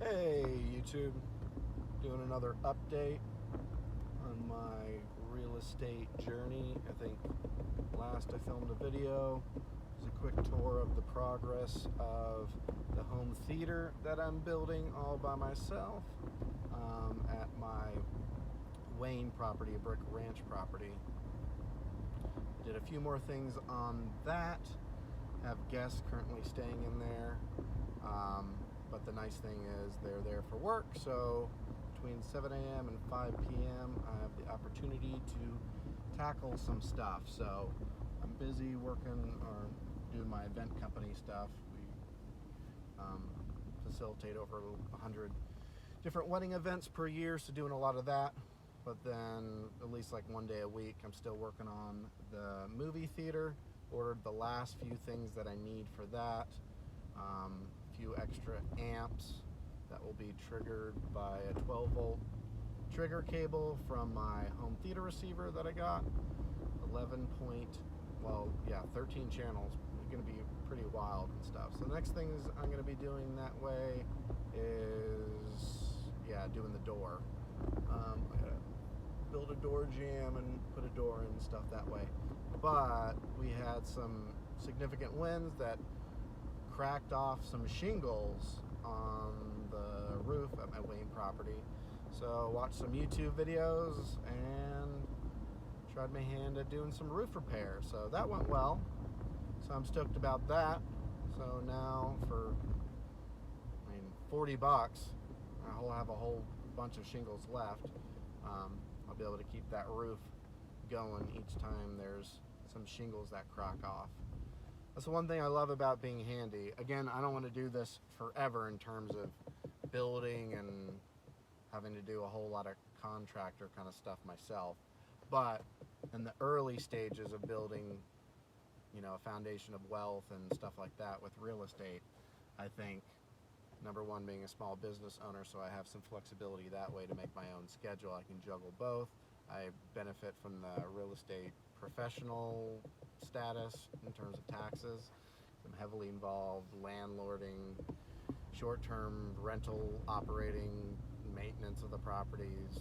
Hey YouTube, doing another update on my real estate journey. I think last I filmed a video. It was a quick tour of the progress of the home theater that I'm building all by myself at my Wayne property, a brick ranch property. Did a few more things on that. Have guests currently staying in there. But the nice thing is they're there for work, so between 7 a.m. and 5 p.m. I have the opportunity to tackle some stuff. So I'm busy working or doing my event company stuff. We facilitate over 100 different wedding events per year, so doing a lot of that. But then at least like one day a week I'm still working on the movie theater. Ordered the last few things that I need for that. Few extra amps that will be triggered by a 12-volt trigger cable from my home theater receiver that I got. 13 channels. It's going to be pretty wild and stuff. So the next things I'm going to be doing that way is, doing the door. I gotta build a door jamb and put a door in and stuff that way. But we had some significant winds that cracked off some shingles on the roof at my Wayne property. So watched some YouTube videos and tried my hand at doing some roof repair. So that went well. So I'm stoked about that. So now for, $40, I'll have a whole bunch of shingles left. I'll be able to keep that roof going each time there's some shingles that crack off. That's the one thing I love about being handy. Again, I don't want to do this forever in terms of building and having to do a whole lot of contractor kind of stuff myself. But in the early stages of building, a foundation of wealth and stuff like that with real estate, I think, number one, being a small business owner, so I have some flexibility that way to make my own schedule. I can juggle both. I benefit from the real estate professional status in terms of taxes. I'm heavily involved landlording, short-term rental operating, maintenance of the properties,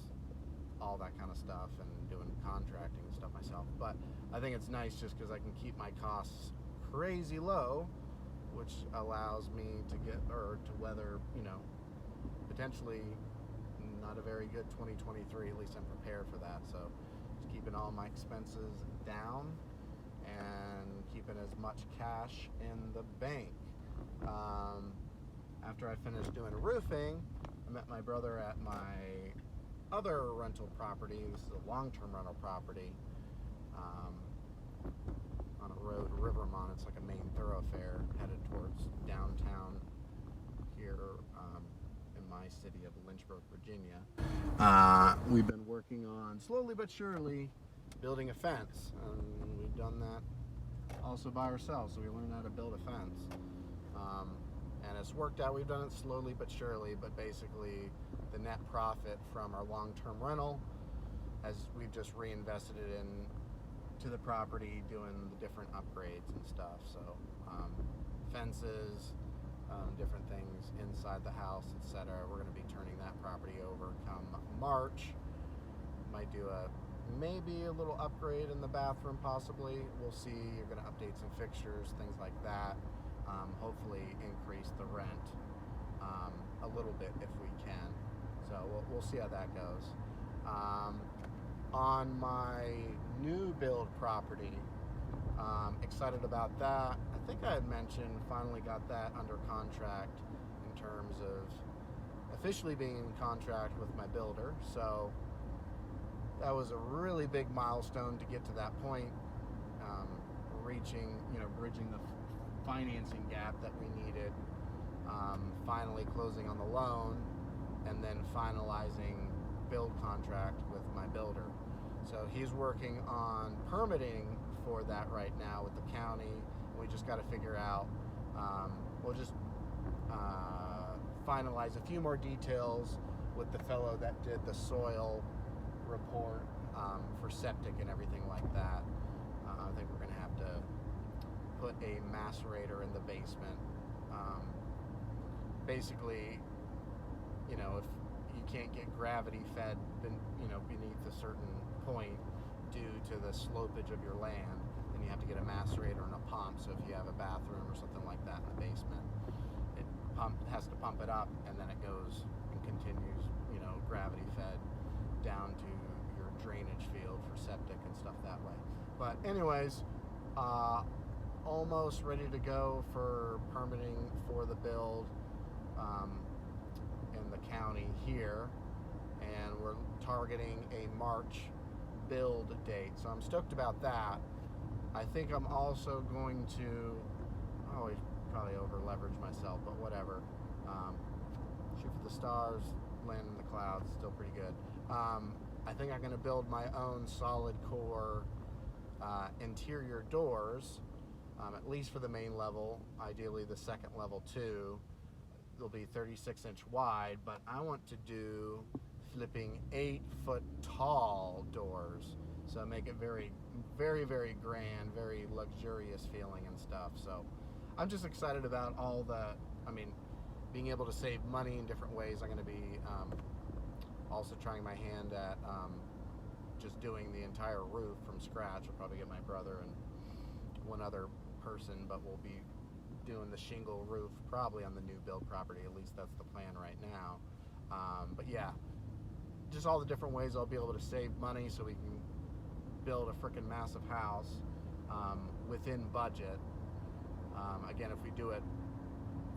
all that kind of stuff, and doing contracting and stuff myself. But I think it's nice just because I can keep my costs crazy low, which allows me to weather, potentially not a very good 2023. At least I'm prepared for that. So just keeping all my expenses down and keeping as much cash in the bank. After I finished doing roofing, I met my brother at my other rental property. This is a long-term rental property on a road, Rivermont. It's like a main thoroughfare headed towards downtown here in my city of Lynchburg, Virginia. We've been working on, slowly but surely, building a fence. And we've done that also by ourselves, so we learned how to build a fence. And it's worked out. We've done it slowly but surely, but basically the net profit from our long-term rental, as we've just reinvested it in to the property, doing the different upgrades and stuff. So fences, different things inside the house, etc. We're going to be turning that property over come March. Might do maybe a little upgrade in the bathroom, possibly. We'll see. You're going to update some fixtures, things like that. Hopefully increase the rent a little bit if we can. So we'll see how that goes. On my new build property, excited about that. I think I had mentioned finally got that under contract in terms of officially being in contract with my builder. So that was a really big milestone to get to that point, bridging the financing gap that we needed, finally closing on the loan, and then finalizing build contract with my builder. So he's working on permitting for that right now with the county. We just got to figure out, we'll just finalize a few more details with the fellow that did the soil report for septic and everything like that. I think we're going to have to put a macerator in the basement. Basically, if you can't get gravity fed, beneath a certain point due to the slopage of your land, then you have to get a macerator and a pump. So if you have a bathroom or something like that in the basement, it has to pump it up, and then it goes and continues, gravity fed down to your drainage field for septic and stuff that way. But anyways, almost ready to go for permitting for the build in the county here, and we're targeting a March build date, so I'm stoked about that. I think I'm also going to always probably over leverage myself, but whatever. Shoot for the stars, land in the clouds, still pretty good. I think I'm going to build my own solid core interior doors, at least for the main level, ideally the second level too. They'll be 36-inch wide, but I want to do flipping 8-foot tall doors, so make it very, very, very grand, very luxurious feeling and stuff. So I'm just excited about all the, being able to save money in different ways. I'm going to be also trying my hand at just doing the entire roof from scratch. I'll probably get my brother and one other person, but we'll be doing the shingle roof probably on the new build property. At least that's the plan right now. But yeah, just all the different ways I'll be able to save money so we can build a freaking massive house within budget. Again, if we do it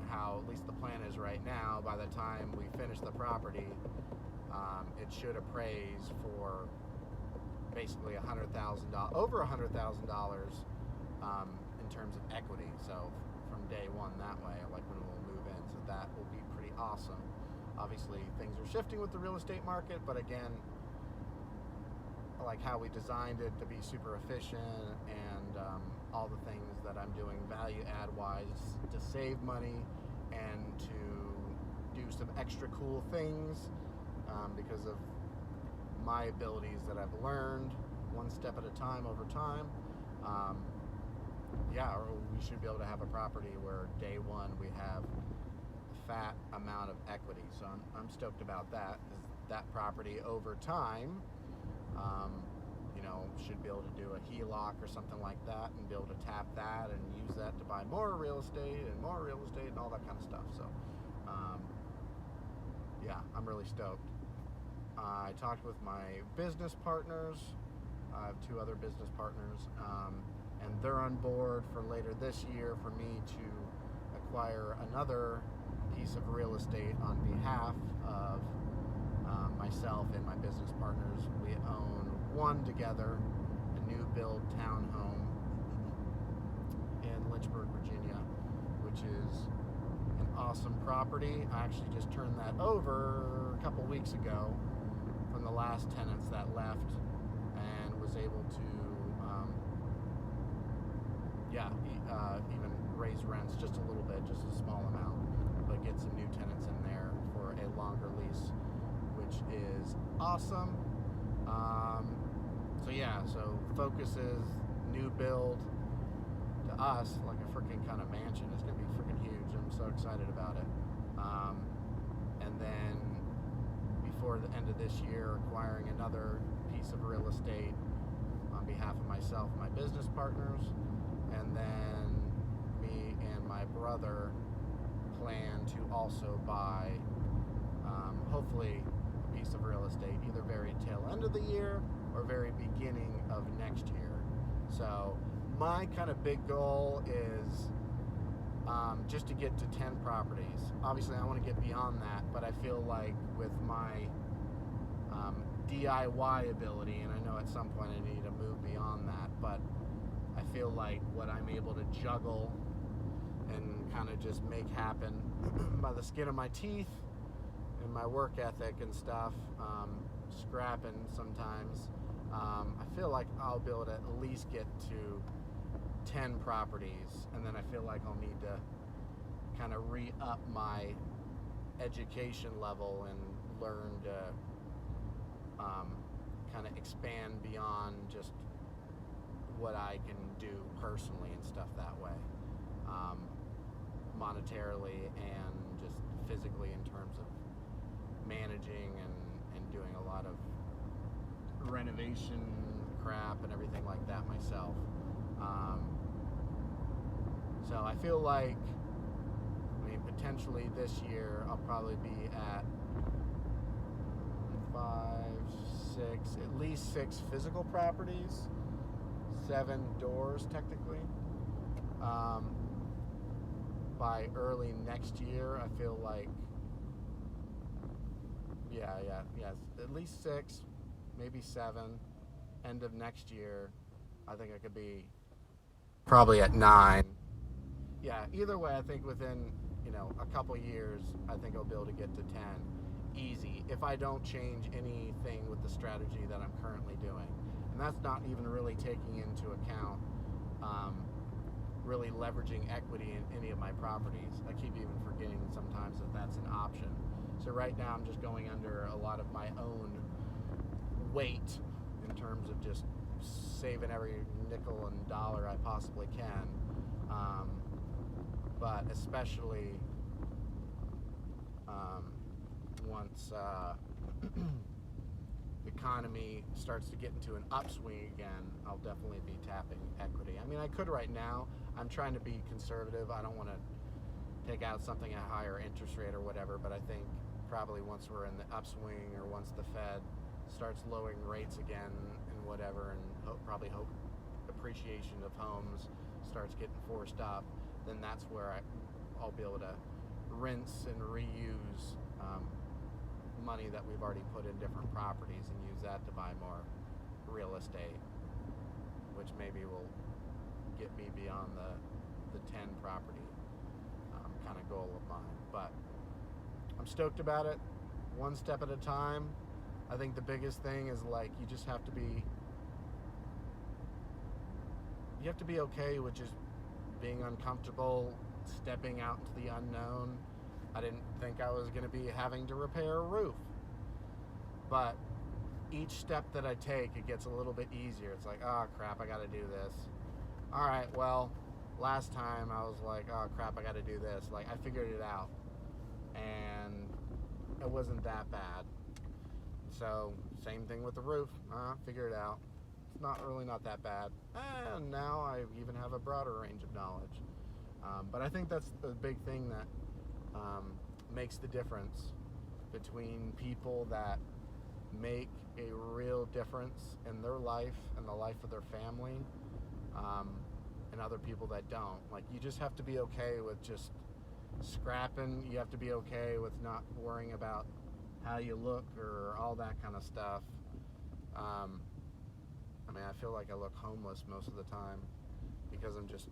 how at least the plan is right now, by the time we finish the property, it should appraise for basically $100,000, over $100,000 in terms of equity. So from day one that way, like when we'll move in, so that will be pretty awesome. Obviously, things are shifting with the real estate market, but again, I like how we designed it to be super efficient, and all the things that I'm doing value add wise to save money and to do some extra cool things because of my abilities that I've learned one step at a time over time. Or we should be able to have a property where day one we have a fat amount of equity. So I'm stoked about that, because that property over time should be able to do a HELOC or something like that and be able to tap that and use that to buy more real estate and all that kind of stuff. So I'm really stoked. I talked with my business partners. I have 2 other business partners, and they're on board for later this year for me to acquire another piece of real estate on behalf of myself and my business partners. We own one together, a new build townhome in Lynchburg, Virginia, which is an awesome property. I actually just turned that over a couple weeks ago from the last tenants that left, and was able to even raise rents just a little bit, just a small amount, but get some new tenants in there for a longer lease, which is awesome. So focus is new build to us like a freaking kind of mansion. It's gonna be freaking huge. I'm so excited about it. And then before the end of this year, acquiring another piece of real estate on behalf of myself and my business partners, and then me and my brother plan to also buy hopefully a piece of real estate either very tail end of the year or very beginning of next year. So my kind of big goal is just to get to 10 properties. Obviously I want to get beyond that, but I feel like with my DIY ability, and I know at some point I need to move beyond that, but I feel like what I'm able to juggle and kind of just make happen by the skin of my teeth and my work ethic and stuff, scrapping sometimes, I feel like I'll be able to at least get to 10 properties, and then I feel like I'll need to kind of re-up my education level and learn to kind of expand beyond just what I can do personally and stuff that way, monetarily and just physically in terms of staging and doing a lot of renovation crap and everything like that myself. So I feel like, I mean, potentially this year I'll probably be at 6 physical properties, 7 doors technically. By early next year, I feel like, yes, at least 6, maybe 7. End of next year, I think I could be probably at 9. Yeah, either way, I think within, a couple years, I think I'll be able to get to 10 easy if I don't change anything with the strategy that I'm currently doing. And that's not even really taking into account really leveraging equity in any of my properties. I keep even forgetting sometimes that that's an option. So right now I'm just going under a lot of my own weight in terms of just saving every nickel and dollar I possibly can. But especially once the economy starts to get into an upswing again, I'll definitely be tapping equity. I mean, I could right now. I'm trying to be conservative. I don't want to take out something at a higher interest rate or whatever, but I think probably once we're in the upswing or once the Fed starts lowering rates again and whatever, and probably hope appreciation of homes starts getting forced up, then that's where I'll be able to rinse and reuse money that we've already put in different properties and use that to buy more real estate, which maybe will get me beyond the 10 property kind of goal of mine. But I'm stoked about it, one step at a time. I think the biggest thing is, like, you just have to be okay with just being uncomfortable, stepping out into the unknown. I didn't think I was going to be having to repair a roof, but each step that I take, it gets a little bit easier. It's like, oh crap, I got to do this. All right, well, last time I was like, oh crap, I got to do this. Like, I figured it out, and it wasn't that bad. So same thing with the roof. Figure it out. It's not that bad. And now I even have a broader range of knowledge. But I think that's the big thing that makes the difference between people that make a real difference in their life and the life of their family, and other people that don't. Like, you just have to be okay with just scrapping. You have to be okay with not worrying about how you look or all that kind of stuff. I mean, I feel like I look homeless most of the time because I'm just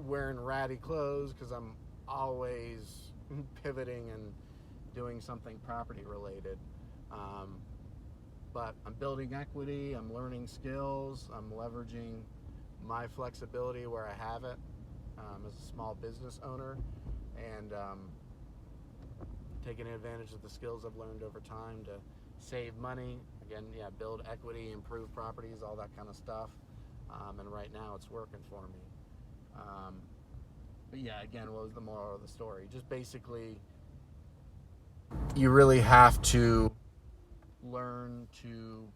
wearing ratty clothes because I'm always pivoting and doing something property related. But I'm building equity, I'm learning skills, I'm leveraging my flexibility where I have it as a small business owner, and taking advantage of the skills I've learned over time to save money. Again, build equity, improve properties, all that kind of stuff. And right now it's working for me. But yeah, again, what was the moral of the story? Just basically, you really have to learn to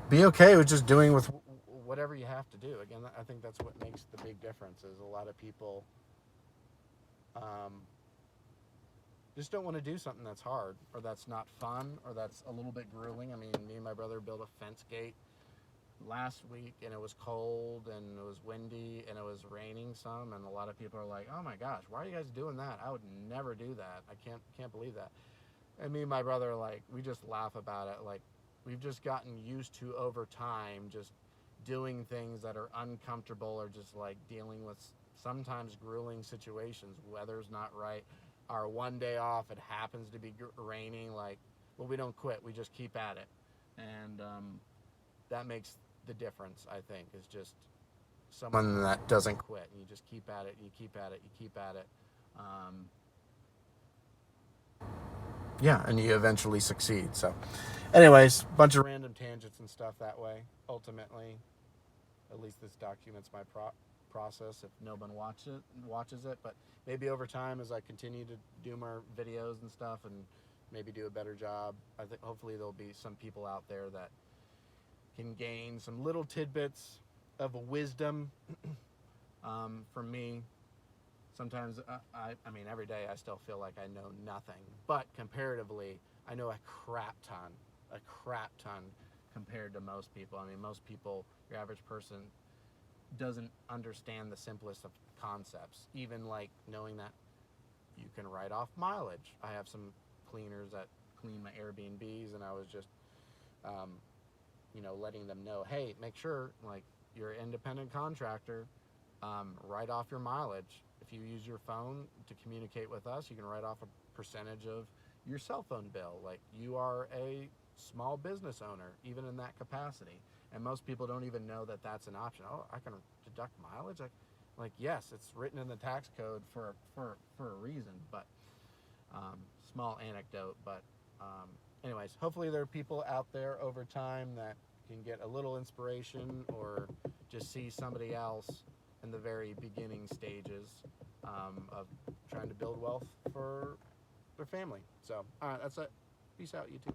be okay with just doing with whatever you have to do. Again, I think that's what makes the big difference. Is a lot of people just don't want to do something that's hard or that's not fun or that's a little bit grueling. I mean, me and my brother built a fence gate last week, and it was cold and it was windy and it was raining some, and a lot of people are like, oh my gosh, why are you guys doing that? I would never do that. I can't believe that. And me and my brother, like, we just laugh about it. Like, we've just gotten used to, over time, just doing things that are uncomfortable or just like dealing with sometimes grueling situations. Weather's not right. Our one day off, it happens to be raining. Like, well, we don't quit. We just keep at it. And that makes the difference, I think, is just someone that doesn't quit. And you just keep at it, you keep at it, you keep at it. And you eventually succeed. So anyways, bunch of random tangents and stuff that way. Ultimately, at least this documents my process if no one watches it. But maybe over time, as I continue to do more videos and stuff, and maybe do a better job, I think hopefully there'll be some people out there that can gain some little tidbits of wisdom from me. Sometimes I mean, every day I still feel like I know nothing, but comparatively I know a crap ton compared to most people. I mean, most people, your average person, doesn't understand the simplest of concepts, even like knowing that you can write off mileage. I have some cleaners that clean my Airbnbs, and I was just letting them know, hey, make sure, like, you're an independent contractor, write off your mileage. If you use your phone to communicate with us, you can write off a percentage of your cell phone bill. Like, you are a small business owner, even in that capacity. And most people don't even know that that's an option. Oh, I can deduct mileage? Like yes, it's written in the tax code for a reason. But small anecdote. But anyways, hopefully there are people out there over time that can get a little inspiration, or just see somebody else in the very beginning stages of trying to build wealth for their family. So, all right, that's it. Peace out, YouTube.